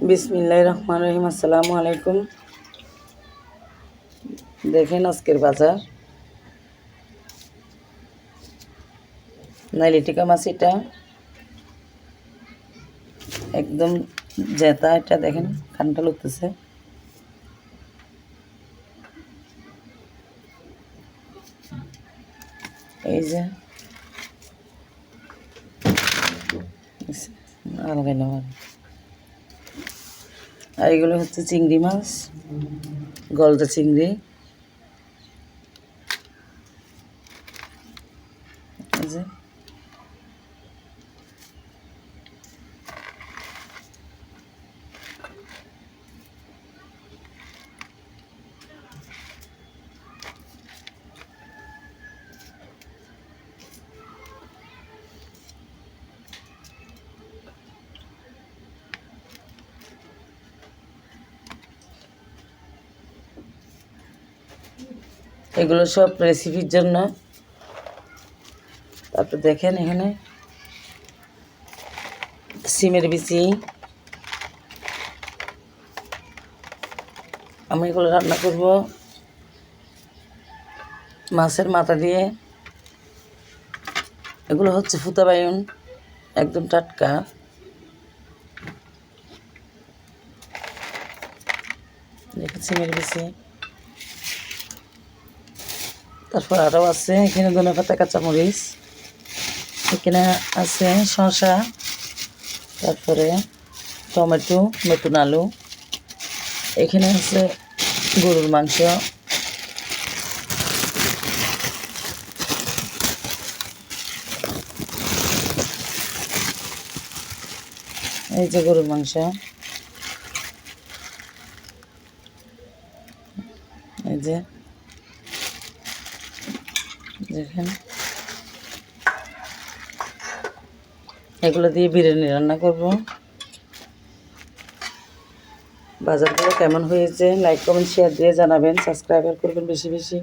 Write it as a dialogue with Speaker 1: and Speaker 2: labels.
Speaker 1: বিসমিল্লাহির রহমানির রহিম। আসসালামু আলাইকুম। দেখেন আজকের বাজার। নাইলিটিকা মাছ এটা একদম জেতা, এটা দেখেন কানটা লুকতেছে। এই যে আলাগাই না, আর এগুলো হচ্ছে চিংড়ি মাছ, গলদা চিংড়ি। এই যে এগুলো সব রেসিপির জন্য। তারপর দেখেন এখানে সিমের বিচি। আমি এগুলো রান্না করব মাছের মাথা দিয়ে। এগুলো হচ্ছে ফুতা বাইন, একদম টাটকা। দেখেন সিমের বিচি। তারপর আরও আছে এখানে ধনেপাতা, কাঁচামরিচ, এখানে আছে শসা, তারপরে টমেটো, নতুন আলু, এখানে আছে গরুর মাংস, এই যে গরুর মাংস, এই যে দেখেন এগুলো দিয়ে বিরিয়ানি রান্না করব। বাজারগুলো কেমন হয়েছে লাইক কমেন্ট শেয়ার দিয়ে জানাবেন, সাবস্ক্রাইবার করবেন বেশি বেশি।